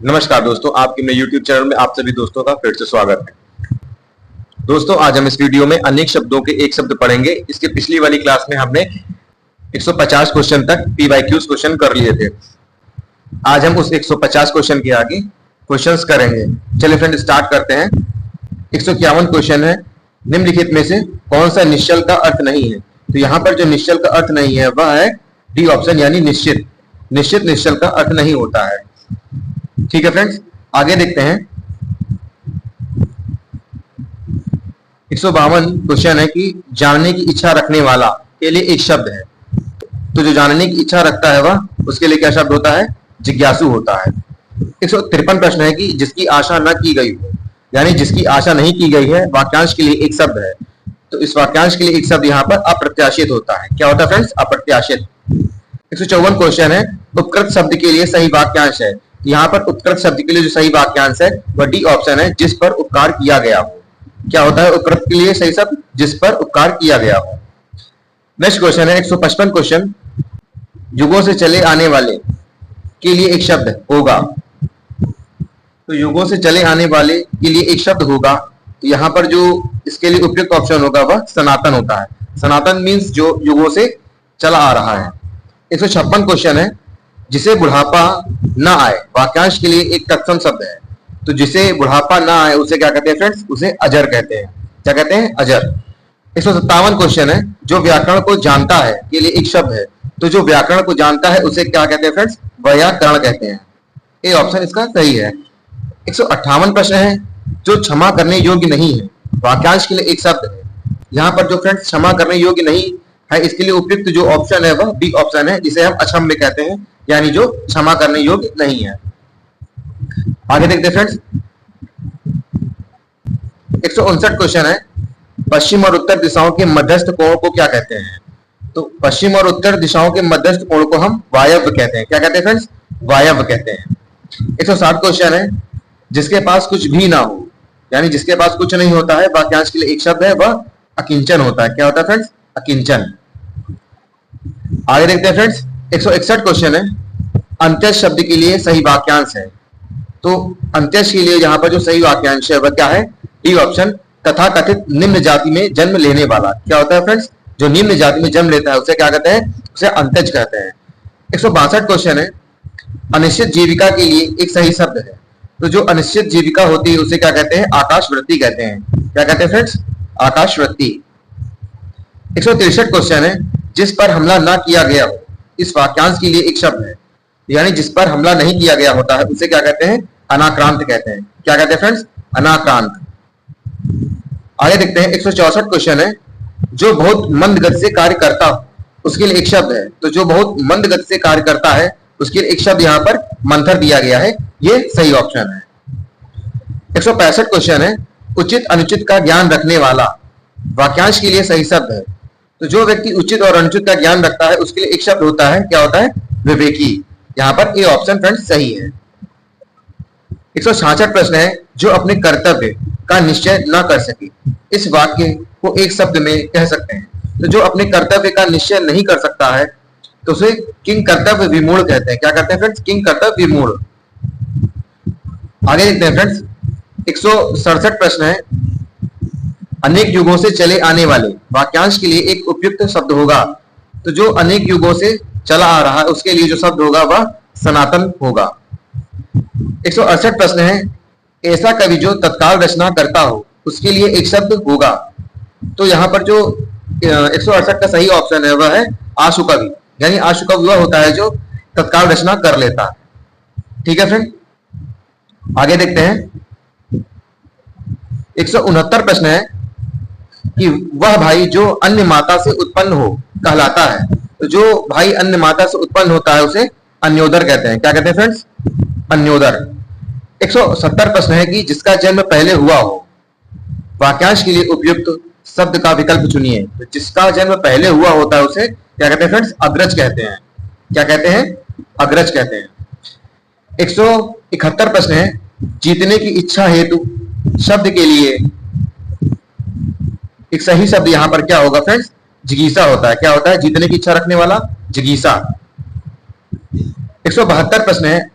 नमस्कार दोस्तों, आपके मेरे YouTube चैनल में आप सभी दोस्तों का फिर से स्वागत है। दोस्तों, आज हम इस वीडियो में अनेक शब्दों के एक शब्द पढ़ेंगे। इसके पिछली वाली क्लास में हमने 150 क्वेश्चन तक PYQs क्वेश्चन कर लिए थे। आज हम उस 150 क्वेश्चन के आगे क्वेश्चंस करेंगे। चलिए फ्रेंड, स्टार्ट करते हैं। 151 क्वेश्चन है। निम्नलिखित में से कौन सा निश्चल का अर्थ नहीं है? तो यहाँ पर जो निश्चल का अर्थ नहीं है वह है डी ऑप्शन, यानी निश्चित। निश्चित निश्चल का अर्थ नहीं होता है। ठीक है फ्रेंड्स, आगे देखते हैं। 152 क्वेश्चन है कि जानने की इच्छा रखने वाला के लिए एक शब्द है। तो जो जानने की इच्छा रखता है वह उसके लिए क्या शब्द होता है? जिज्ञासु होता है। 153 प्रश्न है कि जिसकी आशा न की गई हो, यानी जिसकी आशा नहीं की गई है, वाक्यांश के लिए एक शब्द है। तो इस वाक्यांश के लिए एक शब्द यहाँ पर अप्रत्याशित होता है। क्या होता है फ्रेंड्स? अप्रत्याशित। 154 क्वेश्चन है, उपकृत शब्द के लिए सही वाक्यांश है। यहाँ पर उपकृत शब्द के लिए जो सही वाक्यांश है वह डी ऑप्शन है, जिस पर उपकार किया गया हो। क्या होता है उपकृत के लिए सही शब्द? जिस पर उपकार किया गया हो। नेक्स्ट क्वेश्चन है 155 क्वेश्चन, युगों से चले आने वाले के लिए एक शब्द होगा। तो युगों से चले आने वाले के लिए एक शब्द होगा। तो यहाँ पर जो इसके लिए उपयुक्त ऑप्शन होगा वह सनातन होता है। सनातन मीन्स जो युगों से चला आ रहा है। 156 क्वेश्चन है, जिसे बुढ़ापा ना आए, वाक्यांश के लिए एक तत्सम शब्द है। तो जिसे बुढ़ापा ना आए उसे क्या कहते हैं फ्रेंड्स? उसे अजर कहते हैं। क्या कहते हैं? अजर। 157 क्वेश्चन है, जो व्याकरण को जानता है के लिए एक शब्द है। तो जो व्याकरण को जानता है उसे क्या कहते हैं फ्रेंड्स? व्याकरण कहते हैं। ए ऑप्शन इसका सही है। 158 प्रश्न है, जो क्षमा करने योग्य नहीं है, वाक्यांश के लिए एक शब्द है। यहाँ पर जो फ्रेंड्स क्षमा करने योग्य नहीं है, इसके लिए उपयुक्त जो ऑप्शन है वह बी ऑप्शन है, जिसे हम अक्षम्य कहते हैं, यानी जो क्षमा करने योग्य नहीं है। आगे देखते हैं फ्रेंड्स। 159 क्वेश्चन है, पश्चिम और उत्तर दिशाओं के मध्यस्थ कोण को क्या कहते हैं? तो पश्चिम और उत्तर दिशाओं के मध्यस्थ कोण को हम वायव्य कहते हैं। क्या कहते हैं फ्रेंड्स? वायव्य कहते हैं। 160 क्वेश्चन है, जिसके पास कुछ भी ना हो, यानी जिसके पास कुछ नहीं होता है, वाक्यांश के लिए एक शब्द है, वह अकिंचन होता है। क्या होता है फ्रेंड्स? अकिंचन। आगे देखते हैं फ्रेंड्स। 161 क्वेश्चन है, अंत्यश शब्द के लिए सही वाक्यांश है। तो अंत्यश के लिए यहाँ पर जो सही वाक्यांश है वह क्या है? डी ऑप्शन, तथाकथित निम्न जाति में जन्म लेने वाला। क्या होता है फ्रेंड्स? जो निम्न जाति में जन्म लेता है उसे क्या कहते हैं? उसे अंत्यज कहते हैं। 162 क्वेश्चन है, अनिश्चित जीविका के लिए एक सही शब्द है। तो जो अनिश्चित जीविका होती है उसे क्या कहते हैं? आकाशवृत्ति कहते हैं। क्या कहते हैं फ्रेंड्स? आकाशवृत्ति। 163 क्वेश्चन है, जिस पर हमला ना किया गया हो, इस वाक्यांश के लिए एक शब्द है। यानी जिस पर हमला नहीं किया गया होता है उसे क्या कहते हैं? अनाक्रांत कहते हैं। क्या कहते हैं फ्रेंड्स? अनाक्रांत। आगे देखते हैं। 164 क्वेश्चन है, जो बहुत मंद गति से कार्य करता हो, उसके लिए एक शब्द है। तो जो बहुत मंद गति से कार्य करता है उसके लिए एक शब्द यहाँ पर मंथर दिया गया है। ये सही ऑप्शन है। 165 क्वेश्चन है, उचित अनुचित का ज्ञान रखने वाला, वाक्यांश के लिए सही शब्द है। तो जो व्यक्ति उचित और अनुचित का ज्ञान रखता है उसके लिए एक शब्द होता है। क्या होता है? विवेकी। यहाँ पर ए ऑप्शन फ्रेंड्स सही है। 166 प्रश्न है, जो अपने कर्तव्य का निश्चय न कर सके, इस वाक्य को एक शब्द में कह सकते हैं। तो जो अपने कर्तव्य का निश्चय नहीं कर सकता है तो उसे किंग कर्तव्य विमूढ़ कहते हैं। क्या कहते हैं फ्रेंड्स? किंग कर्तव्य विमूढ़। आगे देखते हैं फ्रेंड्स। 167 प्रश्न है, अनेक युगों से चले आने वाले, वाक्यांश के लिए एक उपयुक्त शब्द होगा। तो जो अनेक युगों से चला आ रहा है उसके लिए जो शब्द होगा वह सनातन होगा। 168 प्रश्न है, ऐसा कवि जो तत्काल रचना करता हो, उसके लिए एक शब्द होगा। तो यहाँ पर जो 168 का सही ऑप्शन है वह है आशु कवि, यानी आशु कवि वह होता है जो तत्काल रचना कर लेता है। ठीक है फ्रेंड, आगे देखते हैं। 169 प्रश्न है कि वह भाई जो अन्य माता से उत्पन्न हो कहलाता है। तो जो भाई अन्य माता से उत्पन्न होता है उसे अन्योदर कहते हैं। क्या कहते हैं फ्रेंड्स? अन्योदर। 170 प्रश्न है कि जिसका जन्म पहले हुआ हो, वाक्यांश के लिए उपयुक्त शब्द का विकल्प चुनिए। तो जिसका जन्म पहले हुआ होता है उसे क्या कहते हैं फ्रेंड्स? अग्रज कहते हैं। क्या कहते हैं? अग्रज कहते हैं। 171 प्रश्न है, जीतने की इच्छा हेतु शब्द के लिए एक सही शब्द यहाँ पर क्या होगा फ्रेंड्स? जिगीसा होता है। क्या होता है? जीतने की इच्छा रखने वाला, जिगीसा। 172 प्रश्न है,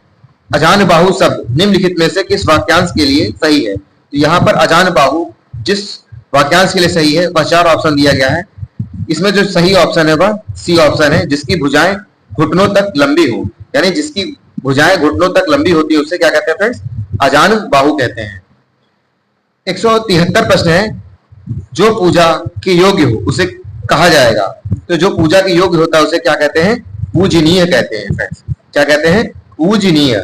अजान बाहु शब्द निम्नलिखित में से किस वाक्यांश के लिए सही है? तो यहाँ पर अजान बाहु जिस वाक्यांश के लिए सही है वह 4 ऑप्शन दिया गया है। इसमें जो सही ऑप्शन है वह सी ऑप्शन है, जिसकी भुजाएं घुटनों तक लंबी हो, यानी जिसकी भुजाएं घुटनों तक लंबी होती है उसे क्या कहते हैं फ्रेंड्स? अजान बाहु कहते हैं। 173 प्रश्न है, जो पूजा के योग्य हो उसे कहा जाएगा। तो जो पूजा के योग्य होता है उसे क्या कहते हैं? पूजनीय कहते हैं फ्रेंड्स। क्या कहते हैं? पूजनीय।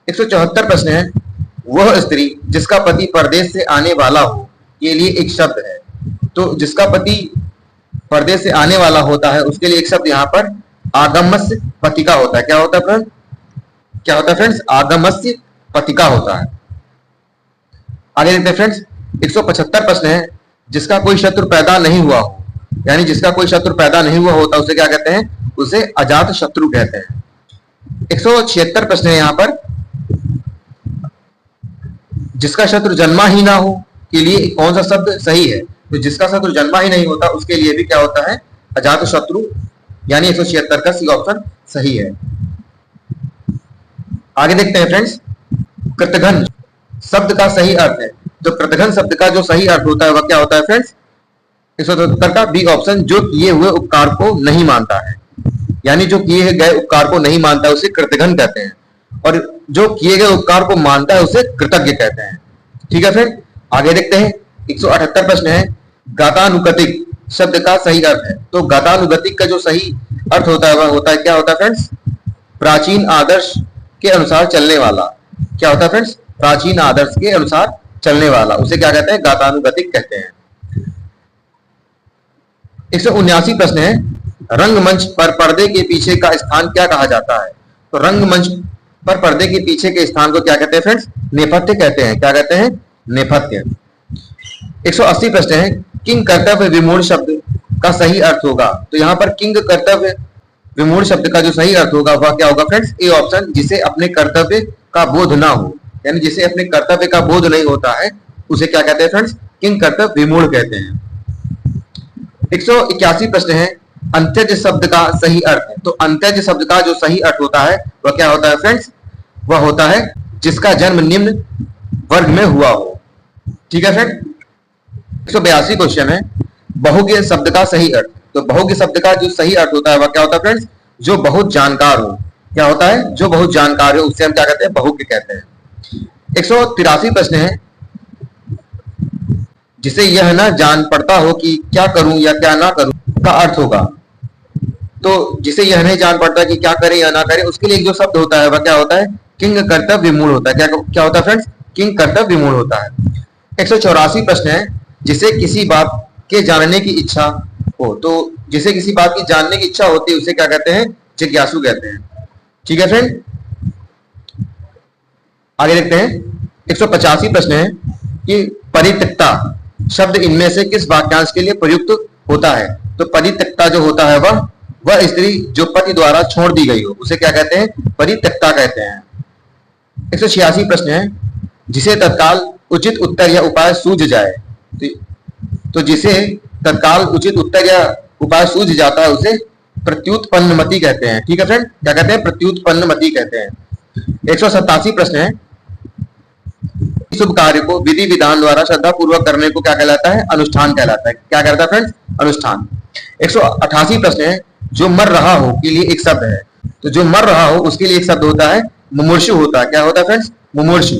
174 प्रश्न है, वह स्त्री जिसका पति परदेश से आने वाला हो के लिए एक शब्द है। तो जिसका पति परदेश से आने वाला होता है उसके लिए एक शब्द यहाँ पर आगमस्य पतिका होता है। क्या होता है फ्रेंड्स? क्या होता है फ्रेंड्स? आगमस्य पतिका होता है। आगे देखते हैं फ्रेंड्स। 175 प्रश्न है, जिसका कोई शत्रु पैदा नहीं हुआ हो, यानी जिसका कोई शत्रु पैदा नहीं हुआ होता उसे क्या कहते हैं? उसे अजात शत्रु कहते हैं। 176 प्रश्न है यहाँ पर, जिसका शत्रु जन्मा ही ना हो के लिए कौन सा शब्द सही है? तो जिसका शत्रु जन्मा ही नहीं होता उसके लिए भी क्या होता है? अजात शत्रु, यानी 176 का सी ऑप्शन सही है। आगे देखते हैं फ्रेंड्स, कृतघ्न शब्द का सही अर्थ है। तो कृतघ्न शब्द का जो सही अर्थ होता है वह क्या होता है फ्रेंड्स? 177 का बी ऑप्शन, जो किए हुए उपकार को नहीं मानता है, यानी जो किए गए उपकार को नहीं मानता है उसे कृतघ्न कहते हैं, और जो किए गए उपकार को मानता है उसे कृतज्ञ कहते हैं। ठीक है फ्रेंड, आगे देखते हैं। 178 प्रश्न है, गतानुगतिक शब्द का सही अर्थ है। तो गतानुगतिक का जो सही अर्थ होता है वह होता है, क्या होता है फ्रेंड्स? प्राचीन आदर्श के अनुसार चलने वाला। क्या होता है फ्रेंड्स? प्राचीन आदर्श के अनुसार चलने वाला, उसे क्या कहते हैं? गतानुगतिक कहते हैं। 179 प्रश्न है, रंगमंच पर पर्दे के पीछे का स्थान क्या कहा जाता है? तो रंगमंच पर पर्दे के पीछे के स्थान को क्या कहते हैं फ्रेंड्स? नेपथ्य कहते हैं। क्या कहते हैं? नेपथ्य। 180 प्रश्न है, किंग कर्तव्य विमूढ़ शब्द का सही अर्थ होगा। तो यहाँ पर किंग कर्तव्य विमूढ़ शब्द का जो सही अर्थ होगा वह क्या होगा फ्रेंड्स? ए ऑप्शन, जिसे अपने कर्तव्य का बोध ना हो, यानी जिसे अपने कर्तव्य का बोध नहीं होता है उसे क्या कहते हैं फ्रेंड्स? किंग कर्तव्य विमूढ़ कहते हैं। 181 प्रश्न है, अंत्यज शब्द का सही अर्थ है। तो अंत्यज शब्द का जो सही अर्थ होता है वह क्या होता है फ्रेंड्स? वह होता है जिसका जन्म निम्न वर्ग में हुआ हो। ठीक है फ्रेंड। 182 क्वेश्चन है, बहुज्ञ शब्द का सही अर्थ। तो बहुज्ञ शब्द का जो सही अर्थ होता है वह क्या होता है फ्रेंड्स? जो बहुत जानकार हो। क्या होता है? जो बहुत जानकार हो उससे हम क्या कहते हैं? बहुज्ञ कहते हैं। 183 प्रश्न है, जिसे यह ना जान पड़ता हो कि क्या करूं या क्या ना करूं का अर्थ होगा। तो जिसे यह नहीं जान पड़ता कि क्या करे या ना करे उसके लिए एक जो शब्द होता है वह क्या होता है? किंग कर्तव्य विमूढ़ होता है। क्या होता है फ्रेंड्स? किंग कर्तव्य विमूढ़ होता है। 184 प्रश्न है, जिसे किसी बात के जानने की इच्छा हो। तो जिसे किसी बात की जानने की इच्छा होती है उसे क्या कहते हैं? जिज्ञासु कहते हैं। ठीक है फ्रेंड, आगे देखते हैं। 185 प्रश्न है कि परित्यक्ता शब्द इनमें से किस वाक्यांश के लिए प्रयुक्त होता है? तो परित्यक्ता जो होता है वह स्त्री जो पति द्वारा छोड़ दी गई हो उसे क्या कहते हैं? परित्यक्ता कहते हैं। 186 प्रश्न है, जिसे तत्काल उचित उत्तर या उपाय सूझ जाए। तो जिसे तत्काल उचित उत्तर या उपाय सूझ जाता है उसे प्रत्युत्पन्नमति कहते हैं। ठीक है फ्रेंड, क्या कहते हैं? प्रत्युत्पन्नमति कहते हैं। 187 प्रश्न है, शुभ कार्य को विधि विधान द्वारा श्रद्धा पूर्वक करने को क्या कहलाता है? अनुष्ठान कहलाता है। क्या कहता है फ्रेंड्स? अनुष्ठान। 188 प्रश्न है, जो मर रहा हो के लिए एक शब्द है। तो जो मर रहा हो उसके लिए एक शब्द होता है मुमूर्षु होता है। क्या होता है फ्रेंड्स? मुमूर्षु।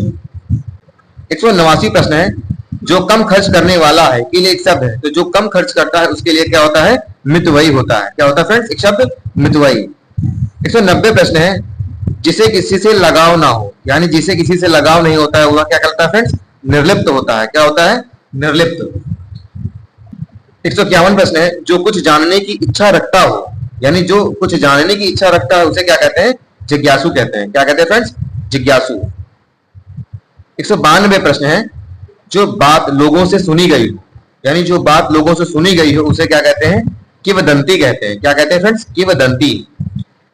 189 प्रश्न है, जो कम खर्च करने वाला है के लिए एक शब्द है। तो जो कम खर्च करता है उसके लिए क्या होता है? मितव्ययी होता है। क्या होता है फ्रेंड्स? एक शब्द मितव्ययी। 190 प्रश्न है, जिसे किसी से लगाव ना हो, यानी जिसे किसी से लगाव नहीं होता है वह क्या कहलाता है फ्रेंड्स? निर्लिप्त होता है। क्या होता है? निर्लिप्त। 151 प्रश्न है, जो कुछ जानने की इच्छा रखता हो, यानी जो कुछ जानने की इच्छा रखता है उसे क्या कहते हैं? जिज्ञासु कहते हैं। क्या कहते हैं फ्रेंड्स? जिज्ञासु। 192 प्रश्न है, जो बात लोगों से सुनी गई हो, यानी जो बात लोगों से सुनी गई हो उसे क्या कहते हैं? किंवदंती कहते हैं। क्या कहते हैं फ्रेंड्स? किंवदंती।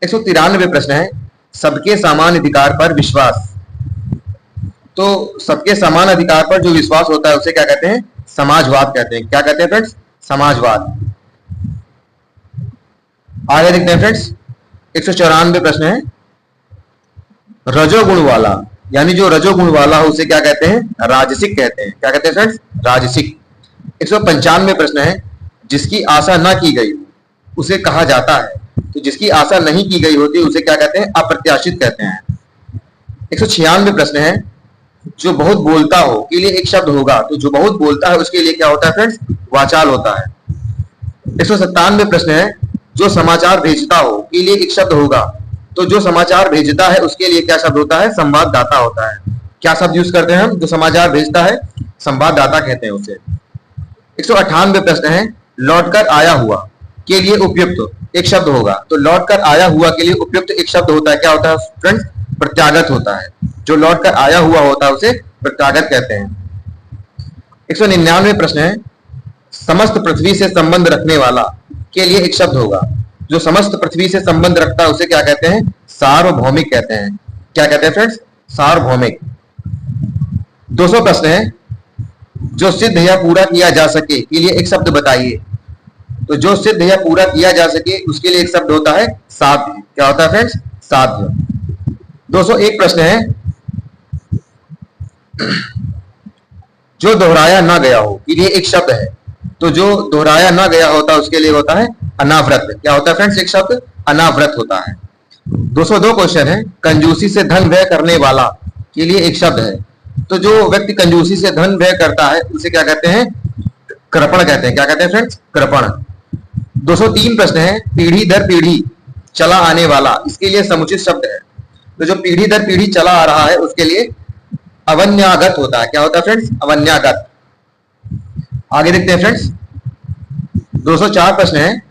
193 प्रश्न है, सबके समान अधिकार पर विश्वास। तो सबके समान अधिकार पर जो विश्वास होता है उसे क्या कहते हैं? समाजवाद कहते हैं। क्या कहते हैं फ्रेंड्स? समाजवाद। आगे देखते हैं फ्रेंड्स। 194 प्रश्न है, रजोगुण वाला, यानी जो रजोगुण वाला हो उसे क्या कहते हैं? राजसिक कहते हैं। क्या कहते हैं फ्रेंड्स? राजसिक। 195 प्रश्न है, जिसकी आशा ना की गई उसे कहा जाता है। तो जिसकी आशा नहीं की गई होती उसे क्या कहते हैं? अप्रत्याशित कहते हैं। 196 प्रश्न है, जो बहुत बोलता हो के लिए एक शब्द होगा। तो जो बहुत बोलता है उसके लिए क्या होता है फ्रेंड्स? वाचाल होता है। 197 प्रश्न है, जो समाचार भेजता हो के लिए एक शब्द होगा। तो जो समाचार भेजता है उसके लिए क्या शब्द होता है? संवाददाता होता है। क्या शब्द यूज करते हैं हम? जो समाचार भेजता है संवाददाता कहते हैं उसे। 198 प्रश्न है, लौटकर आया हुआ के लिए उपयुक्त एक शब्द होगा। तो लौटकर आया हुआ के लिए उपयुक्त एक शब्द होता है। क्या होता है फ्रेंड्स? प्रत्यागत होता है। जो लौटकर आया हुआ होता है उसे प्रत्यागत कहते हैं। 199 प्रश्न है, समस्त पृथ्वी से संबंध रखने वाला के लिए एक शब्द होगा। जो समस्त पृथ्वी से संबंध रखता है उसे क्या कहते हैं? सार्वभौमिक कहते हैं। क्या कहते हैं फ्रेंड्स? सार्वभौमिक। 200 प्रश्न है, जो सिद्ध या पूरा किया जा सके के लिए एक शब्द बताइए। तो जो सिद्ध या पूरा किया जा सके उसके लिए एक शब्द होता है साध्य। क्या होता है फ्रेंड्स? साध्य। 201 प्रश्न है, जो दोहराया ना गया हो के लिए एक शब्द है। तो जो दोहराया ना गया होता है उसके लिए होता है अनावृत। क्या होता है फ्रेंड्स? एक शब्द अनावृत होता है। 202 क्वेश्चन है, कंजूसी से धन व्यय करने वाला के लिए एक शब्द है। तो जो व्यक्ति कंजूसी से धन व्यय करता है उसे क्या कहते हैं? कृपण कहते हैं। क्या कहते हैं फ्रेंड्स? कृपण। 203 प्रश्न है, पीढ़ी दर पीढ़ी चला आने वाला इसके लिए समुचित शब्द है। तो जो पीढ़ी दर पीढ़ी चला आ रहा है उसके लिए अवन्यागत होता है। क्या होता है फ्रेंड्स? अवन्यागत। आगे देखते हैं फ्रेंड्स। 204 प्रश्न है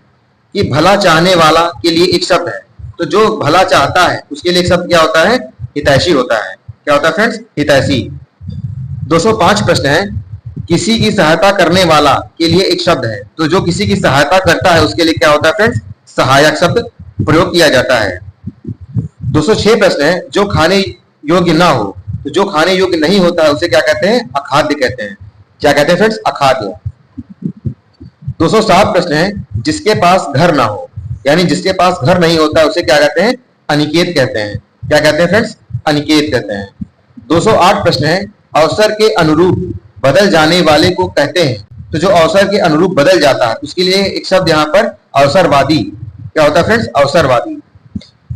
कि भला चाहने वाला के लिए एक शब्द है। तो जो भला चाहता है उसके लिए एक शब्द क्या होता है? हितैषी होता है। क्या होता है फ्रेंड्स? हितैषी। 205 प्रश्न है, किसी की सहायता करने वाला के लिए एक शब्द है। तो जो किसी की सहायता करता है उसके लिए क्या होता है फ्रेंड्स? सहायक शब्द प्रयोग किया जाता है। 206 प्रश्न है, जो खाने योग्य ना हो। तो जो खाने योग्य नहीं होता है उसे क्या कहते हैं? अखाद्य कहते हैं। क्या कहते हैं फ्रेंड्स? अखाद्य। 207 प्रश्न है, जिसके पास घर ना हो, यानी जिसके पास घर नहीं होता है उसे क्या कहते हैं? अनिकेत कहते हैं। क्या कहते हैं फ्रेंड्स? अनिकेत कहते हैं। 208 प्रश्न है, अवसर के अनुरूप बदल जाने वाले को कहते हैं। तो जो अवसर के अनुरूप बदल जाता है उसके लिए एक शब्द यहाँ पर अवसरवादी। क्या होता है फ्रेंड्स? अवसरवादी।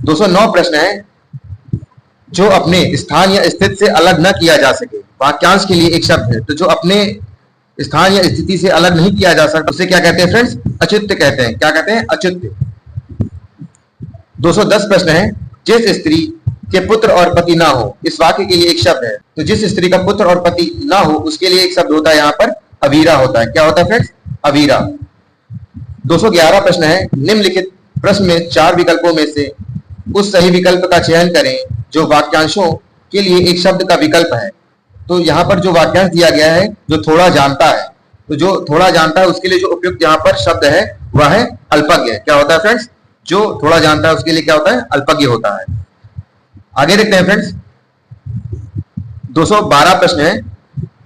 209 प्रश्न है, जो अपने स्थान या स्थिति से अलग न किया जा सके वाक्यांश के लिए एक शब्द है। तो जो अपने स्थान या स्थिति से अलग नहीं किया जा सकता उसे क्या कहते हैं फ्रेंड्स? अच्युत कहते हैं। क्या कहते हैं? अच्युत। 210 प्रश्न है, जिस स्त्री के पुत्र और पति ना हो इस वाक्य के लिए एक शब्द है। तो जिस स्त्री का पुत्र और पति ना हो उसके लिए एक शब्द होता है यहाँ पर अवीरा होता है। क्या होता है फ्रेंड्स? अवीरा। 211 प्रश्न है, निम्नलिखित प्रश्न में 4 विकल्पों में से उस सही विकल्प का चयन करें जो वाक्यांशों के लिए एक शब्द का विकल्प है। तो यहाँ पर जो वाक्यांश दिया गया है, जो थोड़ा जानता है, तो जो थोड़ा जानता है उसके लिए जो उपयुक्त यहाँ पर शब्द है वह है अल्पज्ञ। क्या होता है फ्रेंड्स? जो थोड़ा जानता है उसके लिए क्या होता है? अल्पज्ञ होता है। आगे देखते हैं फ्रेंड्स। 212 प्रश्न है,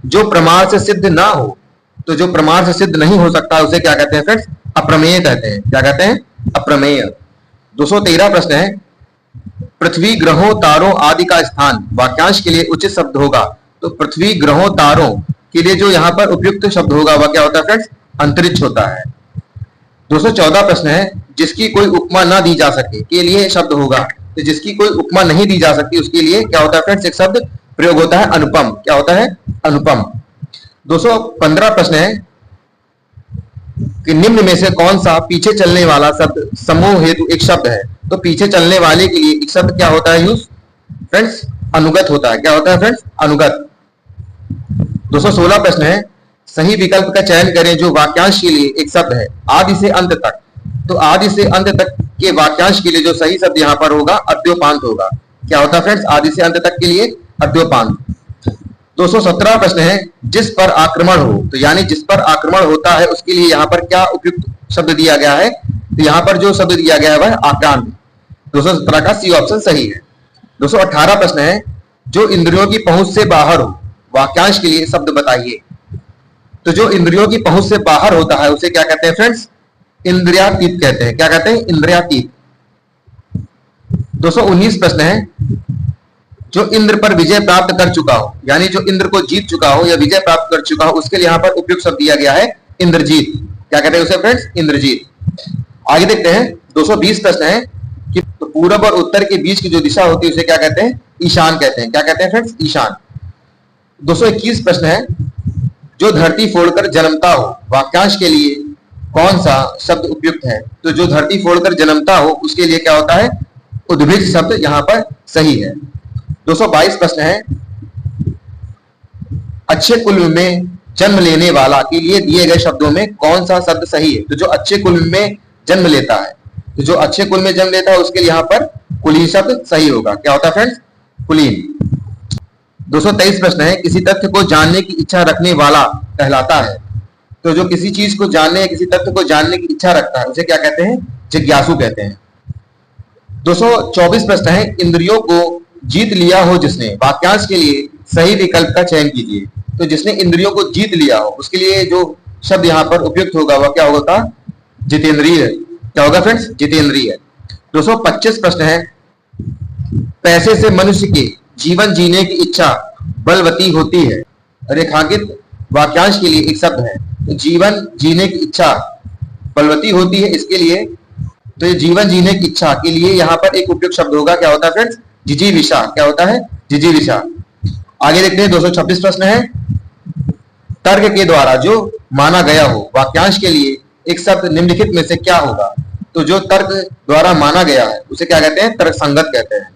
जो प्रमाण से सिद्ध ना हो। तो जो प्रमाण से सिद्ध नहीं हो सकता उसे क्या कहते हैं फ्रेंड्स? अप्रमेय कहते हैं। क्या कहते हैं? अप्रमेय। 213 प्रश्न है, पृथ्वी ग्रहों तारों आदि का स्थान वाक्यांश के लिए उचित शब्द होगा। तो पृथ्वी ग्रहों तारों के लिए जो यहाँ पर उपयुक्त शब्द होगा वह क्या होता है फ्रेंड्स? अंतरिक्ष होता है। 214 प्रश्न है, जिसकी कोई उपमा ना दी जा सके के लिए शब्द होगा। तो जिसकी कोई उपमा नहीं दी जा सकती उसके लिए क्या होता है फ्रेंड्स? एक शब्द प्रयोग होता है अनुपम। क्या होता है? अनुपम। 215 प्रश्न है कि निम्न में से कौन सा पीछे चलने वाला शब्द समूह हेतु एक शब्द है। तो पीछे चलने वाले के लिए एक शब्द क्या होता है यूज फ्रेंड्स? अनुगत होता है। क्या होता है फ्रेंड्स? अनुगत। 216 प्रश्न है, सही विकल्प का चयन करें जो वाक्यांश के लिए एक शब्द है आदि से अंत तक। तो आदि से अंत तक के वाक्यांश के लिए जो सही शब्द यहाँ पर होगा अद्योपांत होगा। क्या होता है फ्रेंड्स? आदि से अंत तक के लिए अद्योपांत। 217 प्रश्न है, जिस पर आक्रमण हो। तो यानी जिस पर आक्रमण होता है उसके लिए यहाँ पर क्या उपयुक्त शब्द दिया गया है? तो यहाँ पर जो शब्द दिया गया है वह आक्रांत। 217 का सी ऑप्शन सही है। 218 प्रश्न है, जो इंद्रियों की पहुंच से बाहर हो वाक्यांश के लिए शब्द बताइए। तो जो इंद्रियों की पहुंच से बाहर होता है उसे क्या कहते हैं फ्रेंड्स? इंद्रियातीत कहते हैं। क्या कहते हैं? इंद्रियातीत। 219 प्रश्न है, जो इंद्र पर विजय प्राप्त कर चुका हो, यानी जो इंद्र को जीत चुका हो या विजय प्राप्त कर चुका हो, उसके लिए यहाँ पर उपयुक्त शब्द दिया गया है इंद्रजीत। क्या कहते हैं उसे फ्रेंड्स? इंद्रजीत। आगे देखते हैं 220 प्रश्न है कि तो पूरब और उत्तर के बीच की जो दिशा होती है उसे क्या कहते हैं? ईशान कहते हैं। क्या कहते हैं फ्रेंड्स? ईशान। 221 प्रश्न है, जो धरती फोड़कर जन्मता हो, वाक्यांश के लिए कौन सा शब्द उपयुक्त है? तो जो धरती फोड़कर जन्मता हो उसके लिए क्या होता है? उद्भिज शब्द यहाँ पर सही है। 222 प्रश्न है, अच्छे कुल में जन्म लेने वाला के लिए दिए गए शब्दों में कौन सा शब्द सही है? तो जो अच्छे कुल में जन्म लेता है, तो जो अच्छे कुल में जन्म लेता है उसके लिए यहाँ पर कुलीन शब्द सही होगा। क्या होता है फ्रेंड्स? कुलीन। 223 प्रश्न है, किसी तथ्य को जानने की इच्छा रखने वाला कहलाता है। तो जो किसी चीज को जानने या किसी तथ्य को जानने की इच्छा रखता है उसे क्या कहते हैं? जिज्ञासु कहते हैं। 224 प्रश्न है, इंद्रियों को जीत लिया हो जिसने, वाक्यांश के लिए सही विकल्प का चयन कीजिए। तो जिसने इंद्रियों को जीत लिया हो उसके लिए जो शब्द यहाँ पर उपयुक्त होगा वह क्या होगा? जितेंद्रिय। क्या होगा फ्रेंड्स? जितेंद्रिय। 225 प्रश्न है, पैसे से मनुष्य के जीवन जीने की इच्छा बलवती होती है। रेखांकित वाक्यांश के लिए एक शब्द है, तो जीवन जीने की इच्छा बलवती होती है, इसके लिए तो ये जीवन जीने की इच्छा के लिए यहाँ पर एक उपयुक्त शब्द होगा। क्या होता है फ्रेंड्स? जिजीविषा। क्या होता है? जिजीविषा। आगे देखते हैं 226 प्रश्न है, तर्क के द्वारा जो माना गया हो, वाक्यांश के लिए एक शब्द निम्नलिखित में से क्या होगा? तो जो तर्क द्वारा माना गया है उसे क्या कहते हैं? तर्क संगत कहते हैं।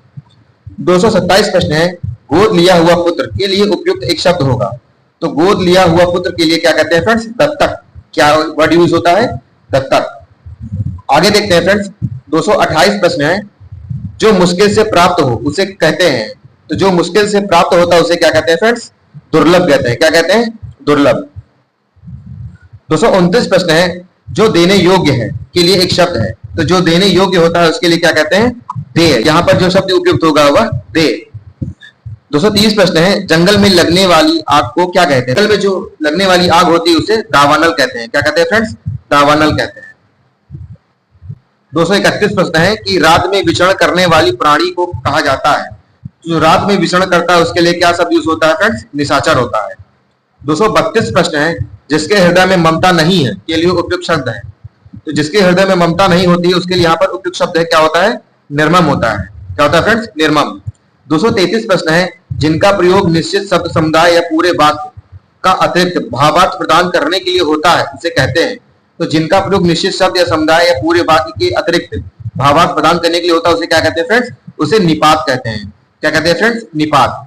227 प्रश्न है, गोद लिया हुआ पुत्र के लिए उपयुक्त एक शब्द होगा। तो गोद लिया हुआ पुत्र के लिए क्या कहते हैं फ्रेंड्स? दत्तक। क्या वर्ड यूज होता है? दत्तक। आगे देखते हैं फ्रेंड्स 228 प्रश्न है, जो मुश्किल से प्राप्त हो उसे कहते हैं। तो जो मुश्किल से प्राप्त होता है उसे क्या कहते हैं फ्रेंड्स? दुर्लभ कहते हैं। क्या कहते हैं? दुर्लभ। 229 प्रश्न है, जो देने योग्य है के लिए एक शब्द है। तो जो देने योग्य होता है उसके लिए क्या कहते हैं? देय। यहाँ पर जो शब्द उपयुक्त होगा वह देय। 230 प्रश्न है, जंगल में लगने वाली आग को क्या कहते हैं? जंगल में जो लगने वाली आग होती है उसे दावानल कहते हैं। क्या कहते हैं फ्रेंड्स? दावानल कहते हैं। 231 प्रश्न है कि रात में विचरण करने वाली प्राणी को कहा जाता है। जो रात में विचरण करता है उसके लिए क्या शब्द यूज होता है फ्रेंड्स? निशाचर होता है। 232 प्रश्न है, जिसके हृदय में ममता नहीं है के लिए उपयुक्त शब्द है। तो जिसके हृदय में ममता नहीं होती है उसके लिए यहाँ पर उपयुक्त शब्द है। क्या होता है? निर्मम होता है। क्या होता है फ्रेंड्स? निर्मम। 233 प्रश्न है, जिनका प्रयोग निश्चित शब्द समुदाय या पूरे वाक्य का अतिरिक्त भावार्थ प्रदान करने के लिए होता है उसे कहते हैं। तो जिनका प्रयोग निश्चित शब्द या समुदाय या पूरे वाक्य के अतिरिक्त भावार्थ प्रदान करने के लिए होता है उसे क्या कहते हैं फ्रेंड्स? उसे निपात कहते हैं। क्या कहते हैं फ्रेंड्स? निपात।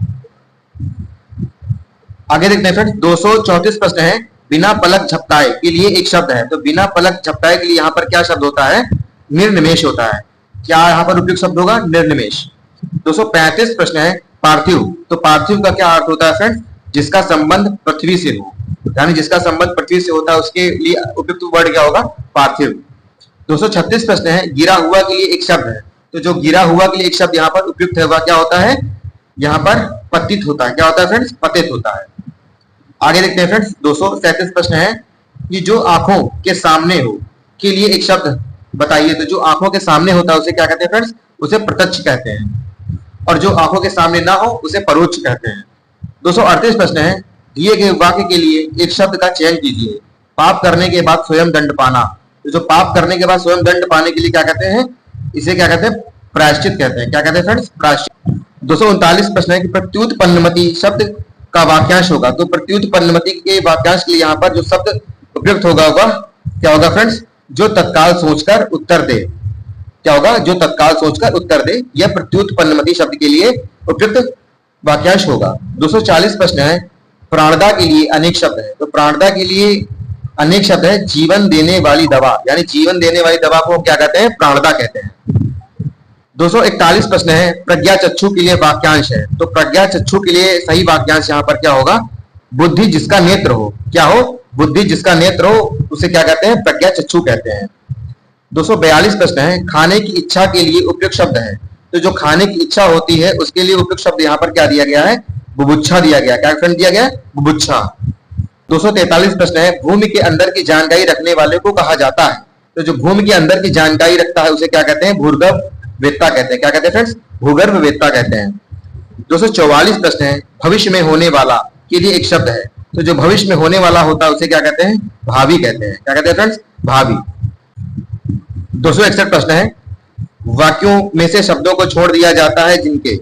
आगे देखते हैं फ्रेंड्स 234 प्रश्न है, बिना पलक झपकाए के लिए एक शब्द है। तो बिना पलक झपकाए के लिए यहाँ पर क्या शब्द होता है? निर्निमेष होता है। क्या यहाँ पर उपयुक्त शब्द होगा? निर्निमेष। 235 प्रश्न है, पार्थिव। तो पार्थिव का क्या अर्थ होता है फ्रेंड्स? जिसका संबंध पृथ्वी से हो, यानी जिसका संबंध पृथ्वी से होता है उसके लिए उपयुक्त वर्ड क्या होगा? पार्थिव। 236 प्रश्न है, गिरा हुआ के लिए एक शब्द है। तो जो गिरा हुआ के लिए एक शब्द यहाँ पर उपयुक्त है वह क्या होता है? यहाँ पर पतित होता है। क्या होता है फ्रेंड्स? पतित होता है। आगे देखते हैं फ्रेंड्स 237 प्रश्न है कि जो आंखों के सामने हो के लिए एक शब्द बताइए। तो जो आंखों के सामने होता है उसे क्या कहते हैं फ्रेंड्स? उसे प्रत्यक्ष कहते हैं। और जो आंखों के सामने ना हो उसे परोक्ष कहते हैं। 238 प्रश्न है, दिए गए वाक्य के लिए एक शब्द का चयन कीजिए। पाप करने के बाद स्वयं दंड पाना। तो जो पाप करने के बाद स्वयं दंड पाने के लिए क्या कहते हैं? इसे क्या कहते हैं? प्रायश्चित कहते हैं। क्या कहते हैं फ्रेंड्स? प्रायश्चित। 239 प्रश्न है कि प्रत्युत्पन्नमति शब्द का वाक्यांश होगा। तो प्रत्युत्पन्नमति के वाक्यांश के लिए यहाँ पर जो शब्द उपयुक्त होगा वह क्या होगा फ्रेंड्स? जो तत्काल सोचकर उत्तर दे। क्या होगा? जो तत्काल सोचकर उत्तर दे। यह प्रत्युत्पन्नमति शब्द के लिए उपयुक्त वाक्यांश होगा। 240 प्रश्न है, प्राणदा के लिए अनेक शब्द है। तो प्राणदा के लिए अनेक शब्द है, जीवन देने वाली दवा, यानी जीवन देने वाली दवा को क्या कहते हैं? प्राणदा कहते हैं। 241 प्रश्न है, प्रज्ञा चक्षु के लिए वाक्यांश है। तो प्रज्ञा चक्षु के लिए सही वाक्यांश यहाँ पर क्या होगा? बुद्धि जिसका नेत्र हो। क्या हो? बुद्धि जिसका नेत्र हो उसे क्या कहते हैं? प्रज्ञा चक्षु कहते हैं। 242 प्रश्न है, खाने की इच्छा के लिए उपयुक्त शब्द है। तो जो खाने की इच्छा होती है उसके लिए उपयुक्त शब्द यहाँ पर क्या दिया गया है? बुभुक्षा दिया गया। क्या फ्रेंड दिया गया? बुभुक्षा। 243 प्रश्न है, भूमि के अंदर की जानकारी रखने वाले को कहा जाता है। तो जो भूमि के अंदर की जानकारी रखता है उसे क्या कहते हैं? भूगर्भ वेत्ता कहते हैं। क्या कहते हैं फ्रेंड्स? भूगर्भ वेत्ता कहते हैं। 244 प्रश्न है, भविष्य में होने वाला के लिए एक शब्द है। तो जो भविष्य में होने वाला होता है उसे क्या कहते हैं? भावी कहते हैं। क्या कहते हैं फ्रेंड्स? भावी। 261 प्रश्न है, वाक्यों में से शब्दों को छोड़ दिया जाता है जिनके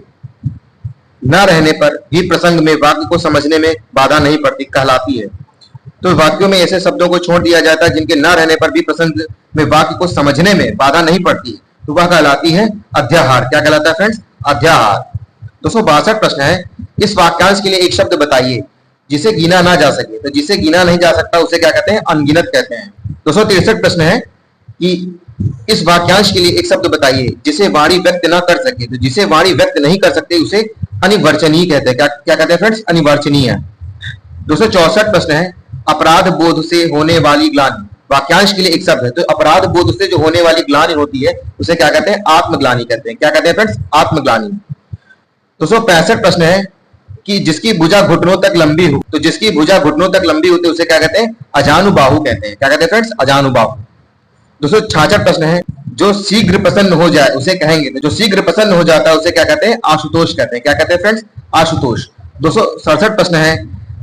न रहने पर भी प्रसंग में वाक्य को समझने में बाधा नहीं पड़ती, कहलाती है। तो वाक्यों में ऐसे शब्दों को छोड़ दिया जाता है जिनके न रहने पर भी प्रसंग में वाक्य को समझने में बाधा नहीं पड़ती, तो वह कहलाती है अध्याहार। क्या कहलाता है फ्रेंड्स? अध्याहार। 262 प्रश्न है, इस वाक्यांश के लिए एक शब्द बताइए जिसे गिना ना जा सके। तो जिसे गिना नहीं जा सकता उसे क्या कहते हैं? अनगिनत कहते हैं। 263 प्रश्न है कि इस वाक्यांश के लिए एक शब्द बताइए जिसे वाणी व्यक्त ना कर सके। तो जिसे वाणी व्यक्त नहीं कर सकते उसे अनिवर्चनीय कहते हैं। क्या कहते हैं फ्रेंड्स? अनिवर्चनीय। 264 प्रश्न है, अपराध बोध से होने वाली ग्लानि। वाक्यांश के लिए एक शब्द है। तो अपराध बोध से जो होने वाली ग्लानि होती है उसे क्या कहते हैं? आत्मग्लानि कहते हैं। क्या कहते हैं फ्रेंड्स? आत्मग्लानि। 265 प्रश्न है कि जिसकी भुजा घुटनों तक लंबी हो। तो जिसकी भुजा घुटनों तक लंबी होती है उसे क्या कहते हैं? अजानुबाहु कहते हैं। क्या कहते हैं फ्रेंड्स? अजानुबाहु। 266 प्रश्न है, जो शीघ्र प्रसन्न हो जाए उसे कहेंगे। तो जो शीघ्र प्रसन्न हो जाता है उसे क्या कहते हैं? आशुतोष कहते हैं। क्या कहते हैं फ्रेंड्स? आशुतोष। 267 प्रश्न है,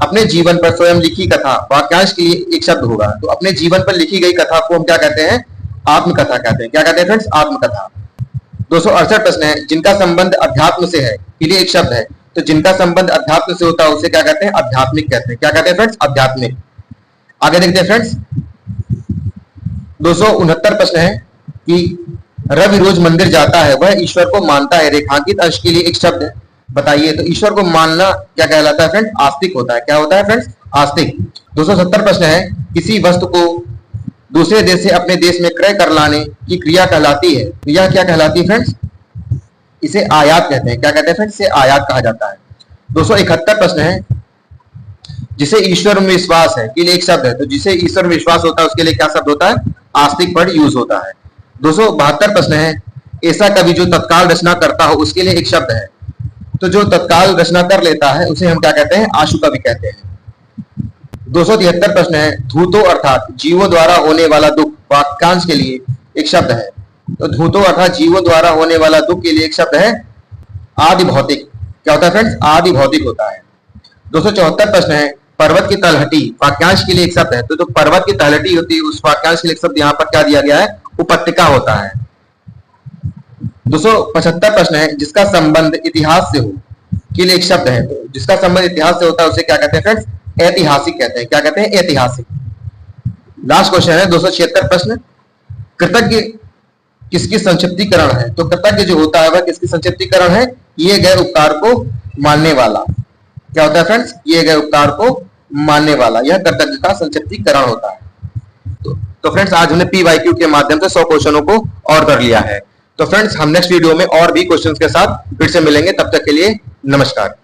अपने जीवन पर स्वयं लिखी कथा। वाक्यांश के लिए एक शब्द होगा। तो अपने जीवन पर लिखी गई कथा को हम क्या कहते हैं? आत्मकथा कहते हैं। क्या कहते हैं फ्रेंड्स? आत्मकथा। 268 प्रश्न है, जिनका संबंध अध्यात्म से है के लिए एक शब्द है। तो जिनका संबंध अध्यात्म से होता है उसे क्या कहते हैं? आध्यात्मिक कहते हैं। क्या कहते हैं फ्रेंड्स? आध्यात्मिक। आगे देखते हैं फ्रेंड्स। 269 प्रश्न है कि रवि रोज मंदिर जाता है, वह ईश्वर को मानता है। रेखांकित अंश के लिए एक शब्द है, बताइए। तो ईश्वर को मानना क्या कहलाता है फ्रेंड्स? आस्तिक होता है। क्या होता है फ्रेंड्स? आस्तिक। 270 प्रश्न है, किसी वस्तु को दूसरे देश से अपने देश में क्रय कर लाने की क्रिया कहलाती है। यह क्या कहलाती है फ्रेंड्स? इसे आयात कहते हैं। क्या कहते हैं फ्रेंड्स? इसे आयात कहा जाता है। 271 प्रश्न है, जिसे ईश्वर में विश्वास है के लिए एक शब्द है। तो जिसे ईश्वर में विश्वास होता है उसके लिए क्या शब्द होता है? आस्तिक वर्ड यूज होता है। 272 प्रश्न है, ऐसा कवि जो तत्काल रचना करता हो उसके लिए एक शब्द है। तो जो तत्काल रचना कर लेता है उसे हम क्या कहते हैं? आशु कवि कहते हैं। 273 प्रश्न है, धूतो अर्थात जीवों द्वारा होने वाला दुख। वाक्यांश के लिए एक शब्द है। तो धूतो अर्थात जीवों द्वारा होने वाला दुख के लिए एक शब्द है आदि भौतिक। क्या होता है फ्रेंड्स? आदि भौतिक होता है। 274 प्रश्न है, पर्वत की तलहटी। वाक्यांश के लिए एक शब्द है। तो जो पर्वत की तलहटी होती है उस वाक्यांश के लिए एक शब्द यहाँ पर क्या दिया गया है? उपत्यका होता है। 275 प्रश्न है, जिसका संबंध इतिहास से हो के लिए एक शब्द है। तो जिसका संबंध इतिहास से होता है उसे क्या कहते हैं फ्रेंड्स? ऐतिहासिक कहते हैं। क्या कहते हैं? ऐतिहासिक। लास्ट क्वेश्चन है 276 प्रश्न, कृतज्ञ किसकी संक्षिप्तीकरण है। तो कृतज्ञ जो होता है वह किसकी संक्षिप्तीकरण है? किए गए उपकार को मानने वाला। क्या होता है फ्रेंड्स? किए गए उपकार को मानने वाला, यह कृतज्ञ का संक्षिप्तीकरण होता है। तो फ्रेंड्स आज हमने PYQ के माध्यम से 100 क्वेश्चनों को और कर लिया है। तो फ्रेंड्स हम नेक्स्ट वीडियो में और भी क्वेश्चंस के साथ फिर से मिलेंगे। तब तक के लिए नमस्कार।